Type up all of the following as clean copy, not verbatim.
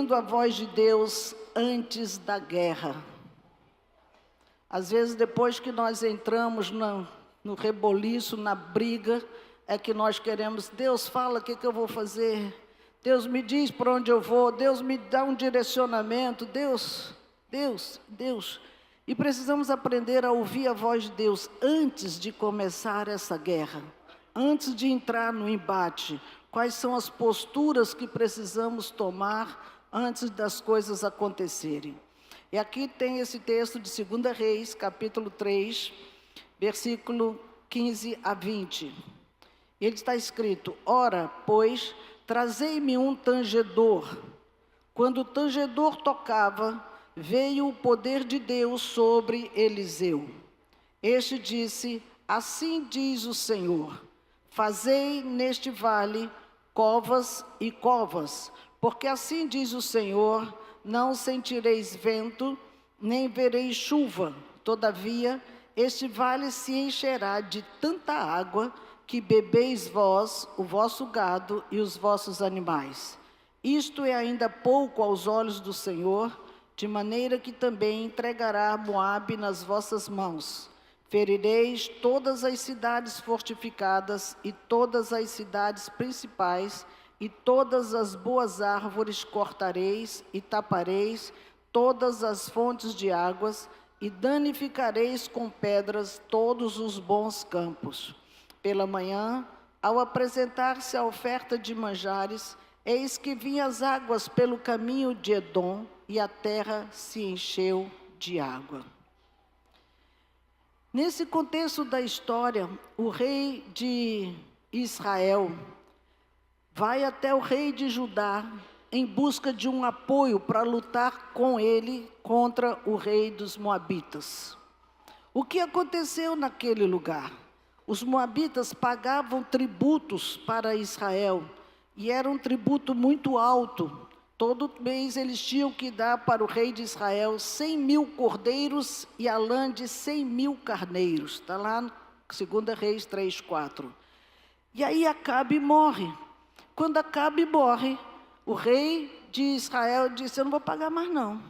ouvindo a voz de Deus antes da guerra. Às vezes, depois que nós entramos no reboliço, na briga, é que nós queremos, Deus fala o que eu vou fazer, Deus me diz para onde eu vou, Deus me dá um direcionamento, Deus. E precisamos aprender a ouvir a voz de Deus antes de começar essa guerra, antes de entrar no embate. Quais são as posturas que precisamos tomar antes das coisas acontecerem? E aqui tem esse texto de 2 Reis, capítulo 3, versículo 15 a 20. Ele está escrito: ora, pois, trazei-me um tangedor. Quando o tangedor tocava, veio o poder de Deus sobre Eliseu. Este disse: assim diz o Senhor, fazei neste vale covas e covas, porque assim diz o Senhor, não sentireis vento, nem vereis chuva. Todavia, este vale se encherá de tanta água, que bebeis vós, o vosso gado e os vossos animais. Isto é ainda pouco aos olhos do Senhor, de maneira que também entregará Moabe nas vossas mãos. Ferireis todas as cidades fortificadas e todas as cidades principais, e todas as boas árvores cortareis e tapareis todas as fontes de águas, e danificareis com pedras todos os bons campos. Pela manhã, ao apresentar-se a oferta de manjares, eis que vinham as águas pelo caminho de Edom, e a terra se encheu de água. Nesse contexto da história, o rei de Israel vai até o rei de Judá em busca de um apoio para lutar com ele contra o rei dos Moabitas. O que aconteceu naquele lugar? Os Moabitas pagavam tributos para Israel, e era um tributo muito alto. Todo mês eles tinham que dar para o rei de Israel 100.000 cordeiros e a lã de 100.000 carneiros. Está lá no 2 Reis 3:4. E aí Acabe morre. Quando Acabe morre, o rei de Israel disse: eu não vou pagar mais não.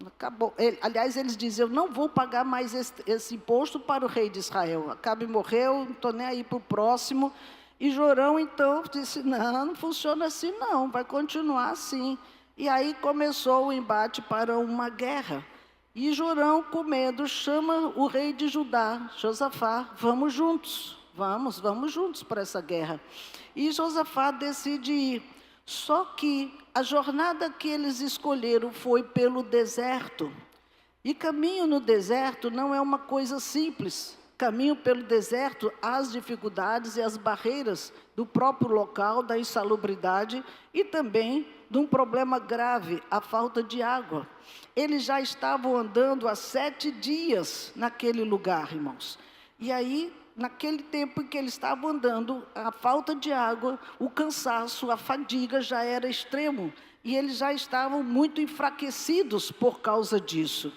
Acabou. Aliás, eles diziam: eu não vou pagar mais esse imposto para o rei de Israel. Acabe morreu, não estou nem aí para o próximo. E Jorão então disse: não funciona assim não, vai continuar assim. E aí começou o embate para uma guerra. E Jorão, com medo, chama o rei de Judá, Josafá: vamos juntos, vamos juntos para essa guerra. E Josafá decide ir. Só que a jornada que eles escolheram foi pelo deserto. E caminho no deserto não é uma coisa simples. Caminho pelo deserto, as dificuldades e as barreiras do próprio local, da insalubridade e também de um problema grave, a falta de água. Eles já estavam andando há 7 dias naquele lugar, irmãos. E aí, naquele tempo em que eles estavam andando, a falta de água, o cansaço, a fadiga já era extremo. E eles já estavam muito enfraquecidos por causa disso.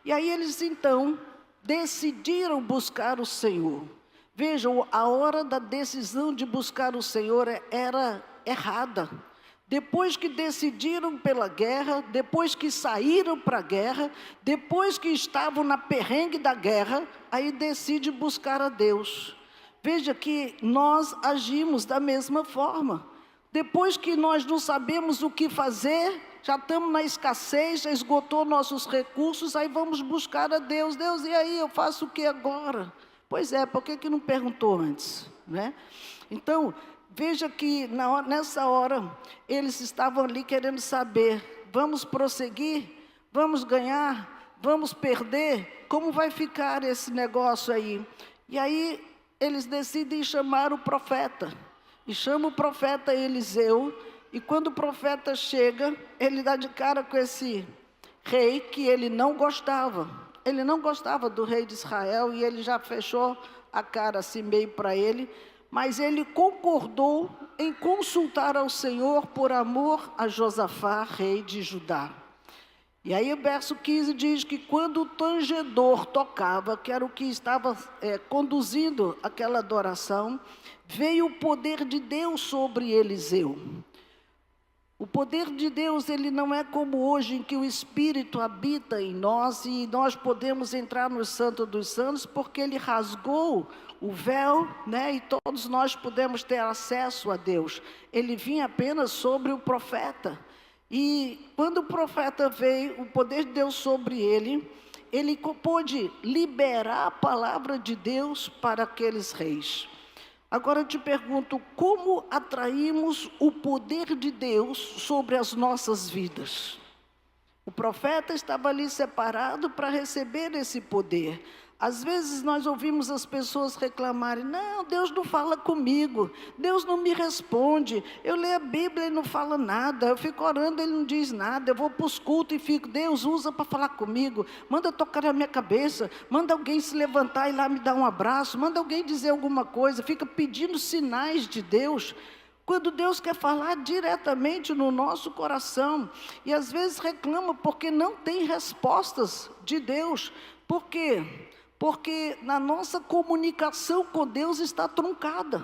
E aí eles então decidiram buscar o Senhor. Vejam, a hora da decisão de buscar o Senhor era errada. Depois que decidiram pela guerra, depois que saíram para a guerra, depois que estavam na perrengue da guerra, aí decide buscar a Deus. Veja que nós agimos da mesma forma. Depois que nós não sabemos o que fazer, já estamos na escassez, já esgotou nossos recursos, aí vamos buscar a Deus. Deus, e aí, eu faço o que agora? Pois é, por que não perguntou antes, né? Então, veja que nessa hora, eles estavam ali querendo saber: vamos prosseguir? Vamos ganhar? Vamos perder? Como vai ficar esse negócio aí? E aí, eles decidem chamar o profeta. E chama o profeta Eliseu. E quando o profeta chega, ele dá de cara com esse rei que ele não gostava. Ele não gostava do rei de Israel e ele já fechou a cara assim meio para ele. Mas ele concordou em consultar ao Senhor por amor a Josafá, rei de Judá. E aí o verso 15 diz que quando o tangedor tocava, que era o que estava conduzindo aquela adoração, veio o poder de Deus sobre Eliseu. O poder de Deus, ele não é como hoje, em que o Espírito habita em nós e nós podemos entrar no Santo dos Santos, porque ele rasgou o véu, né? E todos nós podemos ter acesso a Deus. Ele vinha apenas sobre o profeta. E quando o profeta veio, o poder de Deus sobre ele pôde liberar a palavra de Deus para aqueles reis. Agora eu te pergunto, como atraímos o poder de Deus sobre as nossas vidas? O profeta estava ali separado para receber esse poder. Às vezes nós ouvimos as pessoas reclamarem: não, Deus não fala comigo, Deus não me responde, eu leio a Bíblia e não fala nada, eu fico orando e Ele não diz nada, eu vou para os cultos e fico, Deus usa para falar comigo, manda tocar na minha cabeça, manda alguém se levantar e lá me dar um abraço, manda alguém dizer alguma coisa, fica pedindo sinais de Deus, quando Deus quer falar diretamente no nosso coração. E às vezes reclama porque não tem respostas de Deus. Por quê? Porque na nossa comunicação com Deus está truncada,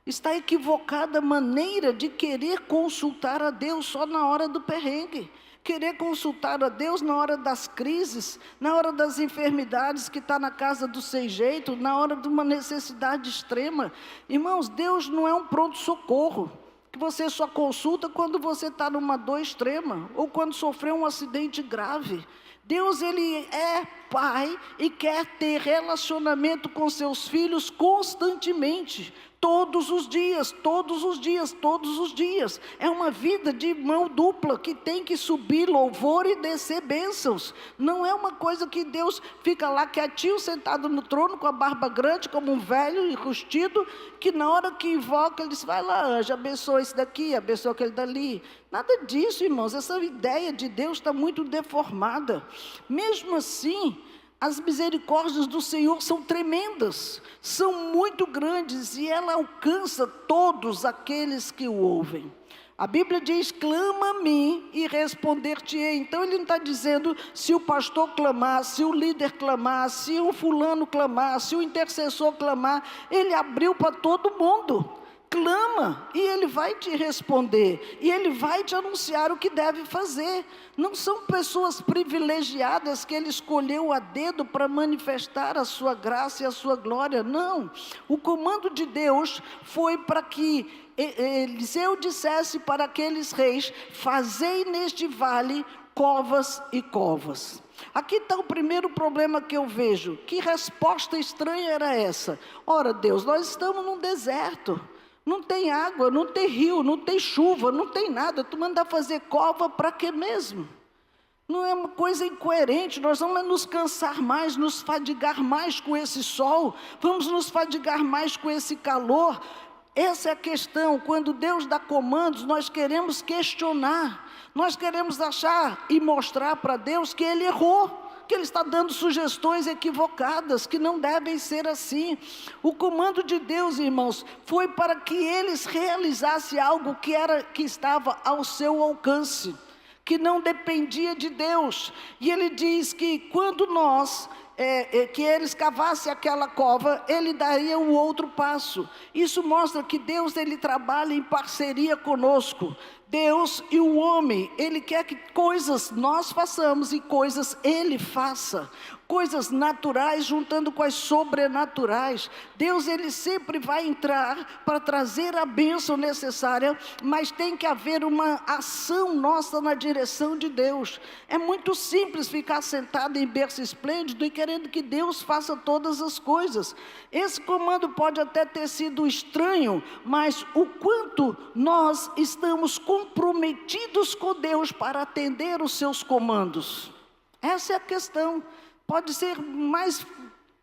está equivocada a maneira de querer consultar a Deus só na hora do perrengue, querer consultar a Deus na hora das crises, na hora das enfermidades que está na casa do sem jeito, na hora de uma necessidade extrema. Irmãos, Deus não é um pronto-socorro, que você só consulta quando você está numa dor extrema, ou quando sofreu um acidente grave. Deus, Ele é Pai e quer ter relacionamento com seus filhos constantemente, todos os dias, todos os dias, todos os dias. É uma vida de mão dupla, que tem que subir louvor e descer bênçãos. Não é uma coisa que Deus fica lá quietinho, sentado no trono, com a barba grande, como um velho enrustido, que na hora que invoca, Ele diz: vai lá, anjo, abençoa esse daqui, abençoa aquele dali. Nada disso, irmãos. Essa ideia de Deus está muito deformada. Mesmo assim, as misericórdias do Senhor são tremendas, são muito grandes, e ela alcança todos aqueles que o ouvem. A Bíblia diz: clama a mim e responder-te-ei. Então Ele não está dizendo se o pastor clamar, se o líder clamar, se o fulano clamar, se o intercessor clamar. Ele abriu para todo mundo. Clama e Ele vai te responder, e Ele vai te anunciar o que deve fazer. Não são pessoas privilegiadas que Ele escolheu a dedo para manifestar a sua graça e a sua glória, não. O comando de Deus foi para que Eliseu dissesse para aqueles reis: fazei neste vale covas e covas. Aqui está o primeiro problema que eu vejo. Que resposta estranha era essa? Ora, Deus, nós estamos num deserto, não tem água, não tem rio, não tem chuva, não tem nada. Tu manda fazer cova para quê mesmo? Não é uma coisa incoerente. Nós vamos nos cansar mais, nos fadigar mais com esse sol, vamos nos fadigar mais com esse calor. Essa é a questão. Quando Deus dá comandos, nós queremos questionar, nós queremos achar e mostrar para Deus que Ele errou, que Ele está dando sugestões equivocadas, que não devem ser assim. O comando de Deus, irmãos, foi para que eles realizassem algo que estava ao seu alcance, que não dependia de Deus. E Ele diz que quando que eles cavassem aquela cova, Ele daria o outro passo. Isso mostra que Deus, Ele trabalha em parceria conosco. Deus e o homem, Ele quer que coisas nós façamos e coisas Ele faça. Coisas naturais juntando com as sobrenaturais. Deus, Ele sempre vai entrar para trazer a bênção necessária, mas tem que haver uma ação nossa na direção de Deus. É muito simples ficar sentado em berço esplêndido e querendo que Deus faça todas as coisas. Esse comando pode até ter sido estranho, mas o quanto nós estamos comprometidos com Deus para atender os seus comandos? Essa é a questão. Pode ser mais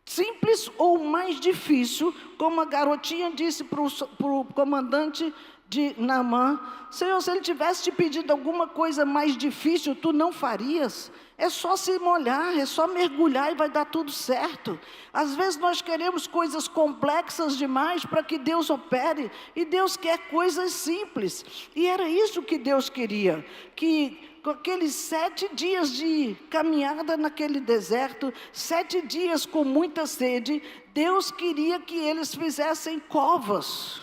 simples ou mais difícil, como a garotinha disse para o comandante de Naamã: Senhor, se ele tivesse te pedido alguma coisa mais difícil, tu não farias? É só se molhar, é só mergulhar e vai dar tudo certo. Às vezes nós queremos coisas complexas demais para que Deus opere, e Deus quer coisas simples. E era isso que Deus queria, que com aqueles 7 dias de caminhada naquele deserto, 7 dias com muita sede, Deus queria que eles fizessem covas.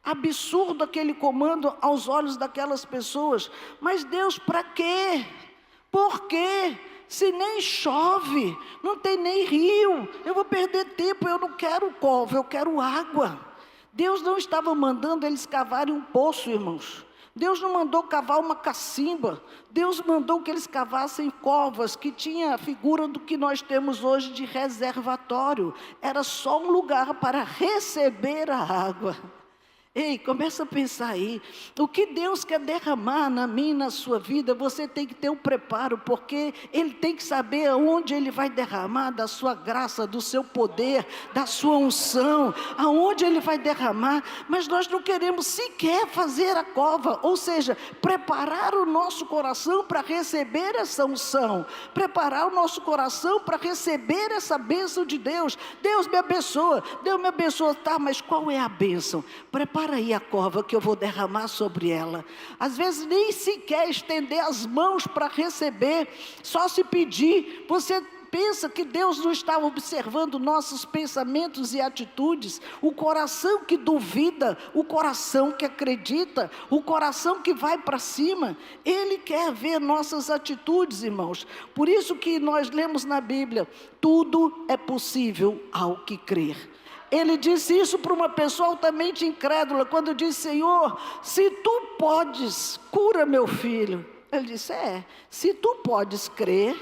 Absurdo aquele comando aos olhos daquelas pessoas. Mas Deus, para quê? Por quê? Se nem chove, não tem nem rio, eu vou perder tempo, eu não quero cova, eu quero água. Deus não estava mandando eles cavarem um poço, irmãos. Deus não mandou cavar uma cacimba. Deus mandou que eles cavassem covas, que tinha a figura do que nós temos hoje de reservatório. Era só um lugar para receber a água. Ei, começa a pensar aí, o que Deus quer derramar na minha e na sua vida, você tem que ter um preparo, porque Ele tem que saber aonde Ele vai derramar da sua graça, do seu poder, da sua unção, aonde Ele vai derramar, mas nós não queremos sequer fazer a cova, ou seja, preparar o nosso coração para receber essa unção, preparar o nosso coração para receber essa bênção de Deus. Deus me abençoa, tá, mas qual é a bênção? Prepara aí a cova que eu vou derramar sobre ela. Às vezes nem sequer estender as mãos para receber, só se pedir. Você pensa que Deus não está observando nossos pensamentos e atitudes? O coração que duvida, o coração que acredita, o coração que vai para cima, Ele quer ver nossas atitudes, irmãos. Por isso que nós lemos na Bíblia, tudo é possível ao que crer. Ele disse isso para uma pessoa altamente incrédula, quando disse: Senhor, se tu podes, cura meu filho. Ele disse: se tu podes crer,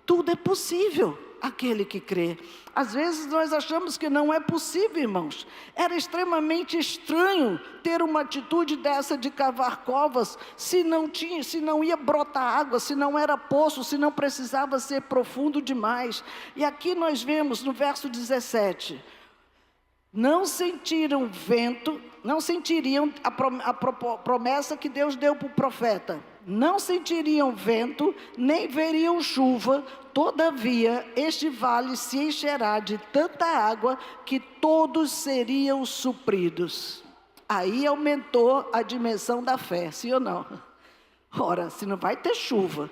tudo é possível àquele que crê. Às vezes nós achamos que não é possível, irmãos. Era extremamente estranho ter uma atitude dessa de cavar covas, se não ia brotar água, se não era poço, se não precisava ser profundo demais. E aqui nós vemos no verso 17... Não sentiram vento, não sentiriam a promessa que Deus deu para o profeta. Não sentiriam vento, nem veriam chuva, todavia este vale se encherá de tanta água que todos seriam supridos. Aí aumentou a dimensão da fé, sim ou não? Ora, se não vai ter chuva,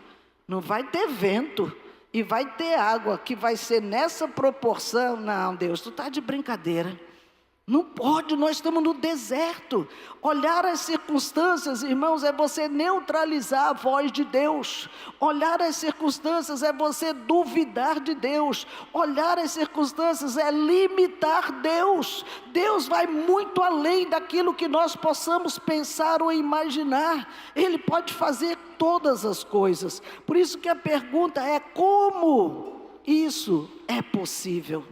não vai ter vento, e vai ter água que vai ser nessa proporção, não, Deus, tu está de brincadeira. Não pode, nós estamos no deserto. Olhar as circunstâncias, irmãos, é você neutralizar a voz de Deus. Olhar as circunstâncias é você duvidar de Deus. Olhar as circunstâncias é limitar Deus. Deus vai muito além daquilo que nós possamos pensar ou imaginar. Ele pode fazer todas as coisas. Por isso que a pergunta é: como isso é possível?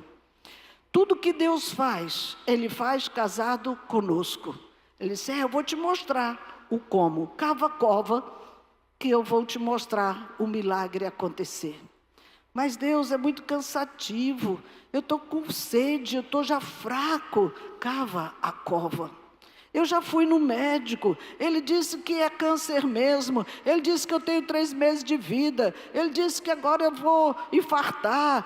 Tudo que Deus faz, Ele faz casado conosco. Ele disse: eu vou te mostrar o como. Cava a cova, que eu vou te mostrar o milagre acontecer. Mas Deus, é muito cansativo. Eu estou com sede, eu estou já fraco. Cava a cova. Eu já fui no médico, ele disse que é câncer mesmo, ele disse que eu tenho 3 meses de vida, ele disse que agora eu vou infartar,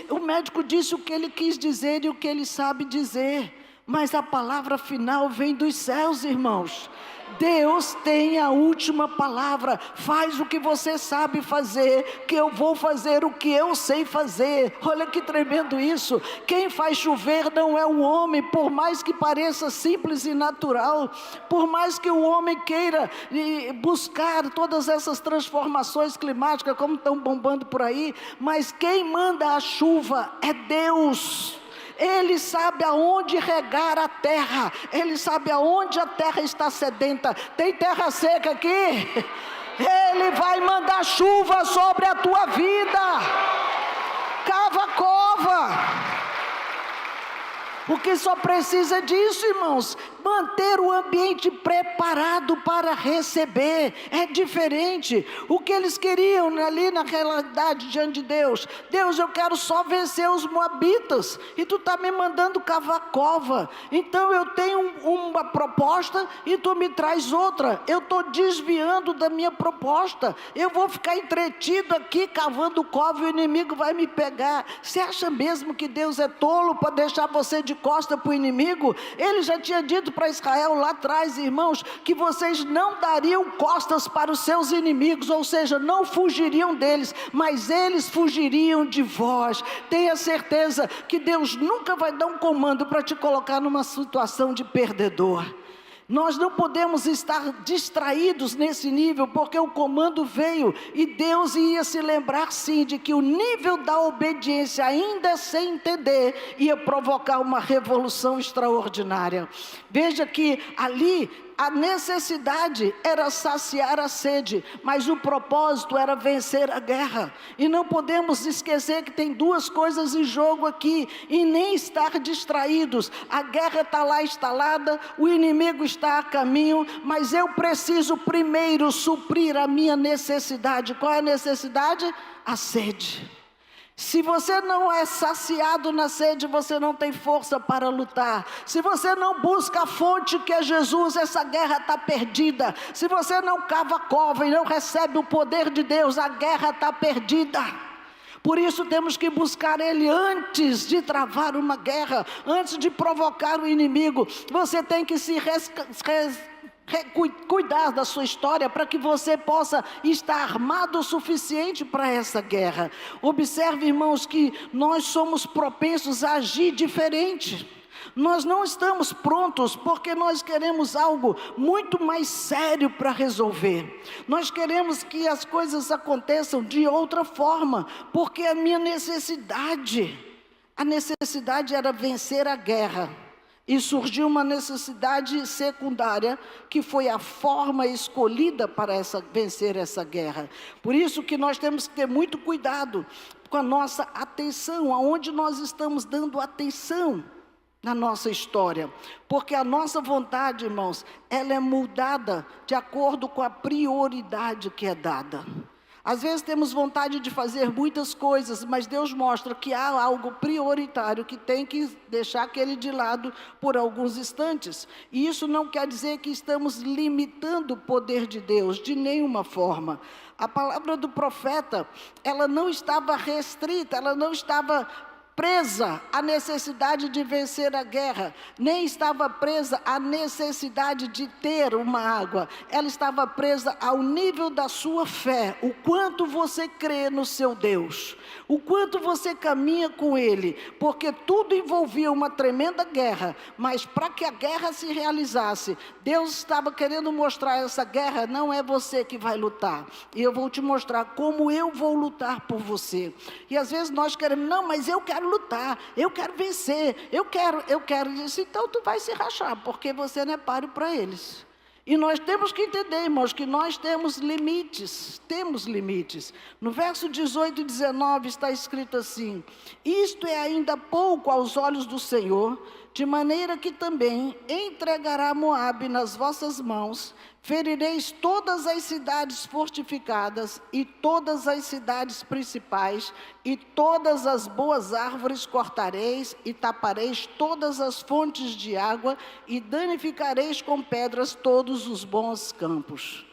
o médico disse o que ele quis dizer e o que ele sabe dizer, mas a palavra final vem dos céus, irmãos. Deus tem a última palavra. Faz o que você sabe fazer, que eu vou fazer o que eu sei fazer. Olha que tremendo isso. Quem faz chover não é o homem, por mais que pareça simples e natural, por mais que o homem queira buscar todas essas transformações climáticas como estão bombando por aí, mas quem manda a chuva é Deus. Ele sabe aonde regar a terra. Ele sabe aonde a terra está sedenta. Tem terra seca aqui? Ele vai mandar chuva sobre a tua vida. Cava a cova. Porque só precisa disso, irmãos. Manter o ambiente preparado para receber. É diferente. O que eles queriam ali na realidade diante de Deus. Deus, eu quero só vencer os moabitas. E tu está me mandando cavar cova. Então eu tenho uma proposta e tu me traz outra. Eu estou desviando da minha proposta. Eu vou ficar entretido aqui cavando cova e o inimigo vai me pegar. Você acha mesmo que Deus é tolo para deixar você de cova costas para o inimigo. Ele já tinha dito para Israel lá atrás, irmãos, que vocês não dariam costas para os seus inimigos, ou seja, não fugiriam deles, mas eles fugiriam de vós. Tenha certeza que Deus nunca vai dar um comando para te colocar numa situação de perdedor. Nós não podemos estar distraídos nesse nível, porque o comando veio e Deus ia se lembrar sim de que o nível da obediência, ainda sem entender, ia provocar uma revolução extraordinária. Veja que ali a necessidade era saciar a sede, mas o propósito era vencer a guerra. E não podemos esquecer que tem duas coisas em jogo aqui, e nem estar distraídos. A guerra está lá instalada, o inimigo está a caminho, mas eu preciso primeiro suprir a minha necessidade. Qual é a necessidade? A sede. Se você não é saciado na sede, você não tem força para lutar. Se você não busca a fonte que é Jesus, essa guerra está perdida. Se você não cava a cova e não recebe o poder de Deus, a guerra está perdida. Por isso temos que buscar Ele antes de travar uma guerra, antes de provocar o inimigo. Você tem que se cuidar da sua história para que você possa estar armado o suficiente para essa guerra. Observe, irmãos, que nós somos propensos a agir diferente. Nós não estamos prontos porque nós queremos algo muito mais sério para resolver. Nós queremos que as coisas aconteçam de outra forma, porque a necessidade era vencer a guerra. E surgiu uma necessidade secundária, que foi a forma escolhida para vencer essa guerra. Por isso que nós temos que ter muito cuidado com a nossa atenção, aonde nós estamos dando atenção na nossa história. Porque a nossa vontade, irmãos, ela é mudada de acordo com a prioridade que é dada. Às vezes temos vontade de fazer muitas coisas, mas Deus mostra que há algo prioritário que tem que deixar aquele de lado por alguns instantes. E isso não quer dizer que estamos limitando o poder de Deus, de nenhuma forma. A palavra do profeta, ela não estava restrita, ela não estava presa à necessidade de vencer a guerra, nem estava presa à necessidade de ter uma água. Ela estava presa ao nível da sua fé, o quanto você crê no seu Deus, o quanto você caminha com Ele, porque tudo envolvia uma tremenda guerra, mas para que a guerra se realizasse, Deus estava querendo mostrar: essa guerra não é você que vai lutar, e eu vou te mostrar como eu vou lutar por você. E às vezes nós queremos: não, mas eu quero lutar, eu quero vencer, eu quero. Disse: então tu vai se rachar, porque você não é páreo para eles. E nós temos que entender, irmãos, que nós temos limites. No verso 18 e 19 está escrito assim: isto é ainda pouco aos olhos do Senhor, de maneira que também entregará Moabe nas vossas mãos. Ferireis todas as cidades fortificadas e todas as cidades principais, e todas as boas árvores cortareis, e tapareis todas as fontes de água, e danificareis com pedras todos os bons campos.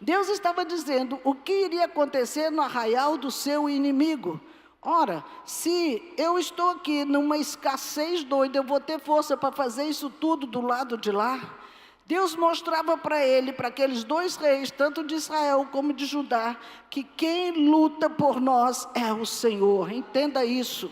Deus estava dizendo o que iria acontecer no arraial do seu inimigo. Ora, se eu estou aqui numa escassez doida, eu vou ter força para fazer isso tudo do lado de lá? Deus mostrava para ele, para aqueles dois reis, tanto de Israel como de Judá, que quem luta por nós é o Senhor. Entenda isso.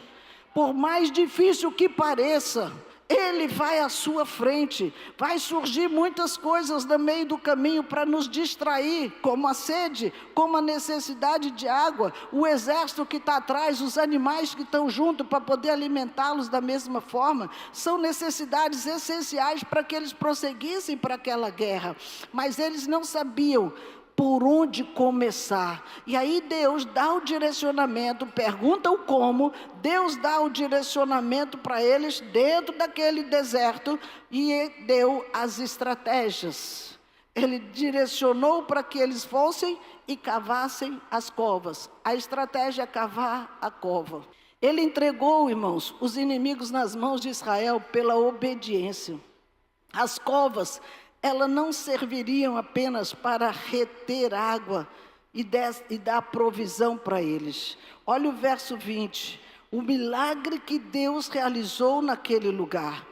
Por mais difícil que pareça, Ele vai à sua frente. Vai surgir muitas coisas no meio do caminho para nos distrair, como a sede, como a necessidade de água, o exército que está atrás, os animais que estão junto para poder alimentá-los da mesma forma. São necessidades essenciais para que eles prosseguissem para aquela guerra. Mas eles não sabiam por onde começar. E aí Deus dá o direcionamento, pergunta o como, Deus dá o direcionamento para eles dentro daquele deserto e deu as estratégias. Ele direcionou para que eles fossem e cavassem as covas. A estratégia é cavar a cova. Ele entregou, irmãos, os inimigos nas mãos de Israel pela obediência. As covas, elas não serviriam apenas para reter água e dar provisão para eles. Olha o verso 20. o milagre que Deus realizou naquele lugar.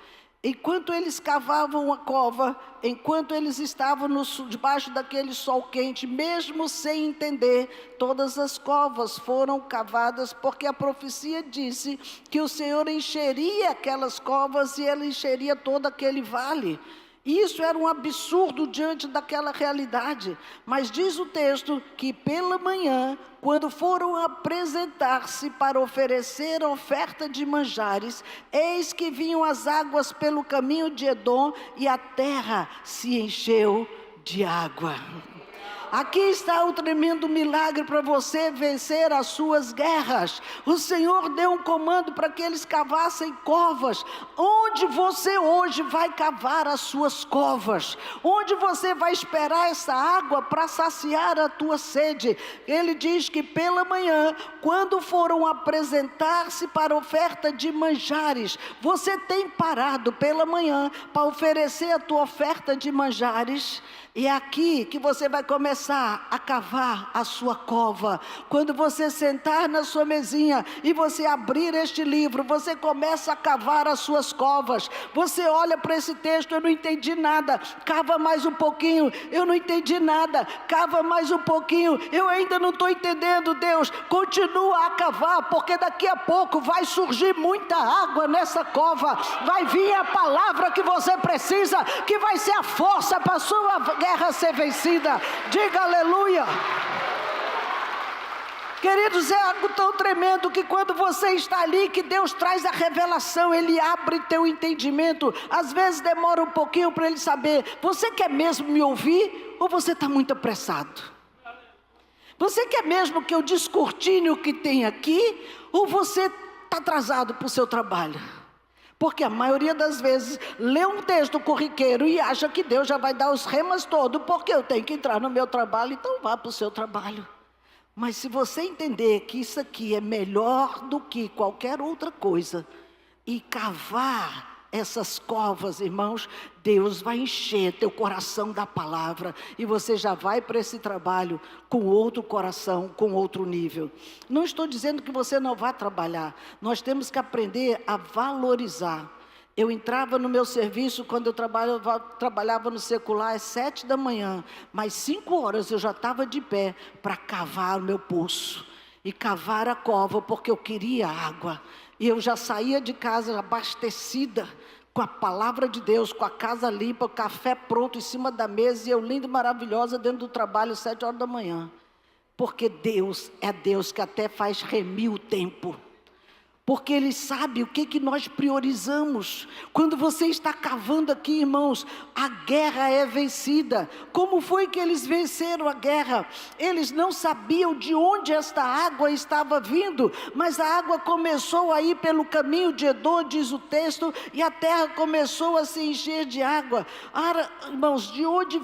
Enquanto eles cavavam a cova, enquanto eles estavam debaixo daquele sol quente, mesmo sem entender, todas as covas foram cavadas, porque a profecia disse que o Senhor encheria aquelas covas e Ele encheria todo aquele vale. Isso era um absurdo diante daquela realidade. Mas diz o texto que pela manhã, quando foram apresentar-se para oferecer a oferta de manjares, eis que vinham as águas pelo caminho de Edom e a terra se encheu de água. Aqui está o tremendo milagre para você vencer as suas guerras. O Senhor deu um comando para que eles cavassem covas. Onde você hoje vai cavar as suas covas? Onde você vai esperar essa água para saciar a tua sede? Ele diz que pela manhã, quando foram apresentar-se para oferta de manjares, você tem parado pela manhã para oferecer a tua oferta de manjares? E é aqui que você vai começar a cavar a sua cova. Quando você sentar na sua mesinha e você abrir este livro, você começa a cavar as suas covas. Você olha para esse texto, eu não entendi nada. Cava mais um pouquinho, eu não entendi nada. Cava mais um pouquinho, eu ainda não estou entendendo, Deus. Continua a cavar, porque daqui a pouco vai surgir muita água nessa cova. Vai vir a palavra que você precisa, que vai ser a força para a sua guerra ser vencida. Diga aleluia. Queridos, é algo tão tremendo que quando você está ali, que Deus traz a revelação, Ele abre teu entendimento. Às vezes demora um pouquinho para Ele saber, você quer mesmo me ouvir ou você está muito apressado? Você quer mesmo que eu descortine o que tem aqui ou você está atrasado para o seu trabalho? Porque a maioria das vezes lê um texto corriqueiro e acha que Deus já vai dar os remas todos, porque eu tenho que entrar no meu trabalho, então vá para o seu trabalho. Mas se você entender que isso aqui é melhor do que qualquer outra coisa, e cavar essas covas, irmãos, Deus vai encher teu coração da palavra, e você já vai para esse trabalho com outro coração, com outro nível. Não estou dizendo que você não vá trabalhar, nós temos que aprender a valorizar. Eu entrava no meu serviço, quando eu trabalhava no secular, às 7 da manhã, mas 5 horas eu já estava de pé para cavar o meu poço, e cavar a cova, porque eu queria água. E eu já saía de casa abastecida, com a palavra de Deus, com a casa limpa, o café pronto em cima da mesa, e eu linda e maravilhosa dentro do trabalho, às 7 horas da manhã. Porque Deus é Deus que até faz remir o tempo. Porque Ele sabe o que nós priorizamos. Quando você está cavando aqui, irmãos, a guerra é vencida. Como foi que eles venceram a guerra? Eles não sabiam de onde esta água estava vindo, mas a água começou a ir pelo caminho de Edom, diz o texto, e a terra começou a se encher de água. Ora, irmãos, de onde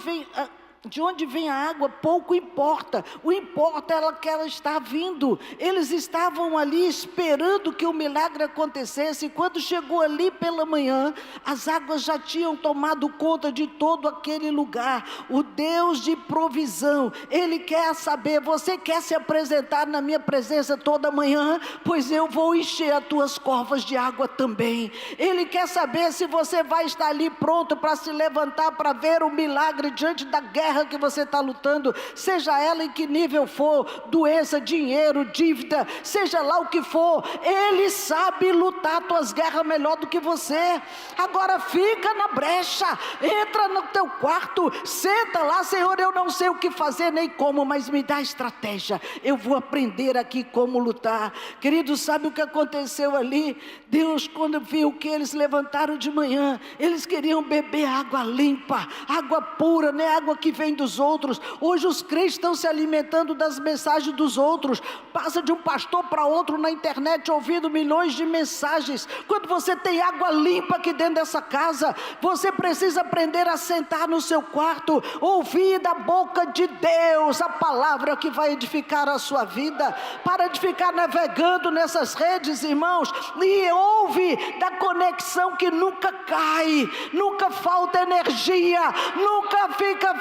vem a água pouco importa, o importa é que ela está vindo. Eles estavam ali esperando que o milagre acontecesse, e quando chegou ali pela manhã, as águas já tinham tomado conta de todo aquele lugar. O Deus de provisão, Ele quer saber, você quer se apresentar na minha presença toda manhã? Pois eu vou encher as tuas covas de água também. Ele quer saber se você vai estar ali pronto para se levantar, para ver o milagre diante da guerra que você está lutando, seja ela em que nível for, doença, dinheiro, dívida, seja lá o que for, Ele sabe lutar tuas guerras melhor do que você. Agora fica na brecha, entra no teu quarto, senta lá, Senhor, eu não sei o que fazer nem como, mas me dá estratégia, eu vou aprender aqui como lutar. Queridos, sabe o que aconteceu ali? Deus, quando viu que eles levantaram de manhã, eles queriam beber água limpa, água pura, não é água que vem dos outros. Hoje os crentes estão se alimentando das mensagens dos outros, passa de um pastor para outro na internet ouvindo milhões de mensagens. Quando você tem água limpa aqui dentro dessa casa, você precisa aprender a sentar no seu quarto, ouvir da boca de Deus a palavra que vai edificar a sua vida. Para de ficar navegando nessas redes, irmãos, e ouve da conexão que nunca cai, nunca falta energia, nunca fica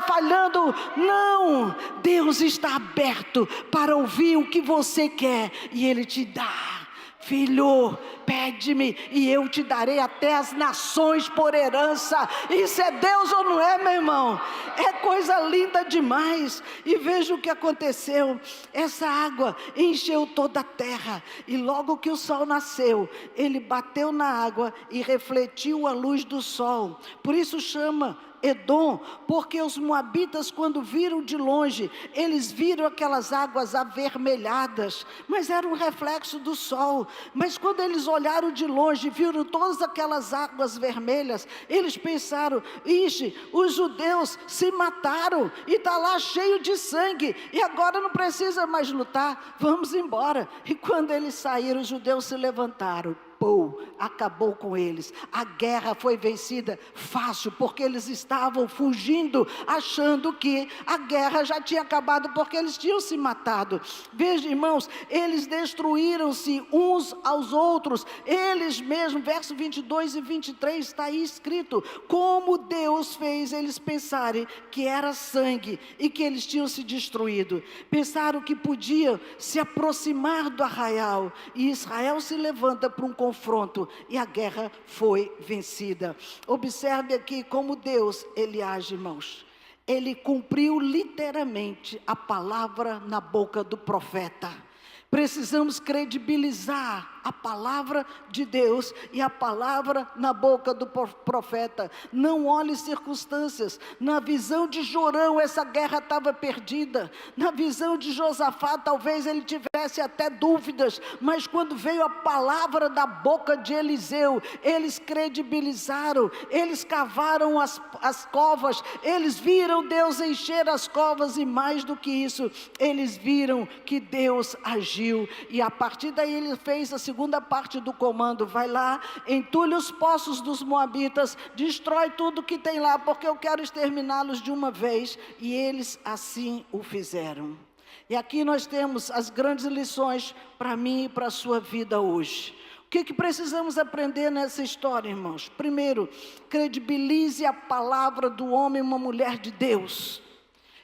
falhando. Não, Deus está aberto para ouvir o que você quer, e Ele te dá. filho, pede-me e eu te darei até as nações por herança. Isso é Deus ou não é, meu irmão? É coisa linda demais. E veja o que aconteceu. Essa água encheu toda a terra, e logo que o sol nasceu, ele bateu na água e refletiu a luz do sol. Por isso chama Edom, porque os moabitas, quando viram de longe, eles viram aquelas águas avermelhadas, mas era um reflexo do sol. Mas quando eles olharam de longe, viram todas aquelas águas vermelhas, eles pensaram: ixi, os judeus se mataram, e está lá cheio de sangue, e agora não precisa mais lutar, vamos embora. E quando eles saíram, os judeus se levantaram. Acabou com eles. A guerra foi vencida fácil, porque eles estavam fugindo, achando que a guerra já tinha acabado, porque eles tinham se matado. Veja, irmãos, eles destruíram-se uns aos outros, eles mesmos. Verso 22 e 23 está aí escrito como Deus fez eles pensarem que era sangue e que eles tinham se destruído. Pensaram que podiam se aproximar do arraial, e Israel se levanta para um confronto, e a guerra foi vencida. Observe aqui como Deus, ele age, irmãos. Ele cumpriu literalmente a palavra na boca do profeta. Precisamos credibilizar a palavra de Deus e a palavra na boca do profeta. Não olhe circunstâncias. Na visão de Jorão, essa guerra estava perdida. Na visão de Josafá, talvez ele tivesse até dúvidas, mas quando veio a palavra da boca de Eliseu, eles credibilizaram, eles cavaram as covas, eles viram Deus encher as covas, e mais do que isso, eles viram que Deus agiu. E a partir daí ele fez a segunda parte do comando: vai lá, entulha os poços dos moabitas, destrói tudo que tem lá, porque eu quero exterminá-los de uma vez. E eles assim o fizeram. E aqui nós temos as grandes lições para mim e para a sua vida hoje. O que precisamos aprender nessa história, irmãos? Primeiro, credibilize a palavra do homem, uma mulher de Deus.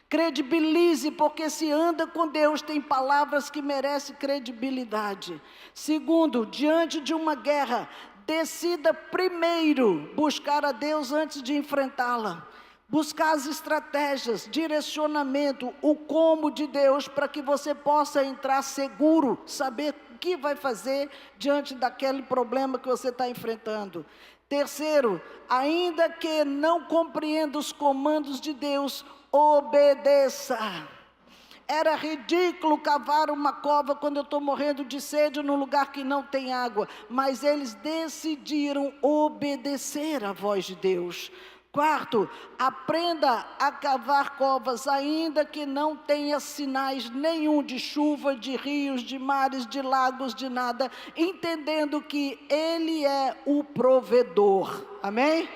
Credibilize, porque se anda com Deus, tem palavras que merecem credibilidade. Segundo, diante de uma guerra, decida primeiro buscar a Deus antes de enfrentá-la. Buscar as estratégias, direcionamento, o como de Deus, para que você possa entrar seguro, saber o que vai fazer diante daquele problema que você está enfrentando. Terceiro, ainda que não compreenda os comandos de Deus, obedeça. Era ridículo cavar uma cova quando eu estou morrendo de sede num lugar que não tem água, mas eles decidiram obedecer à voz de Deus. Quarto, aprenda a cavar covas, ainda que não tenha sinais nenhum de chuva, de rios, de mares, de lagos, de nada, entendendo que Ele é o provedor. Amém?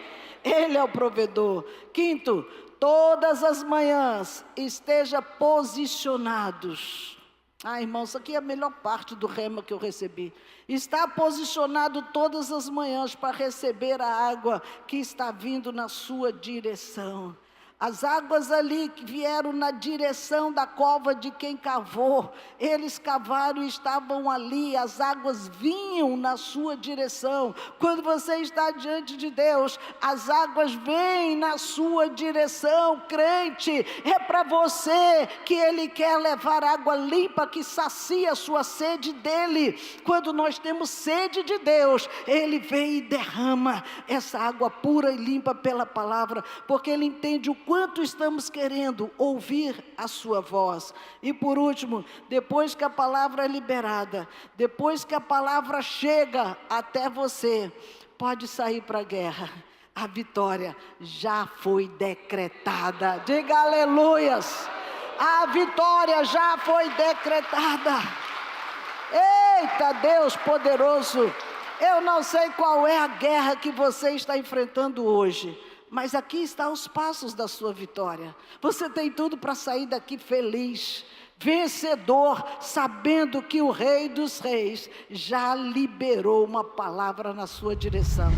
Ele é o provedor. Quinto, todas as manhãs esteja posicionados. Irmãos, isso aqui é a melhor parte do rema que eu recebi. Está posicionado todas as manhãs para receber a água que está vindo na sua direção. As águas ali que vieram na direção da cova de quem cavou, eles cavaram e estavam ali, as águas vinham na sua direção. Quando você está diante de Deus, as águas vêm na sua direção, crente. É para você que Ele quer levar água limpa que sacia a sua sede dEle. Quando nós temos sede de Deus, Ele vem e derrama essa água pura e limpa pela palavra, porque Ele entende o quanto estamos querendo ouvir a sua voz. E por último, depois que a palavra é liberada, depois que a palavra chega até você, pode sair para a guerra. A vitória já foi decretada. Diga aleluias. A vitória já foi decretada. Eita, Deus poderoso. Eu não sei qual é a guerra que você está enfrentando hoje, mas aqui estão os passos da sua vitória. Você tem tudo para sair daqui feliz, vencedor, sabendo que o Rei dos Reis já liberou uma palavra na sua direção.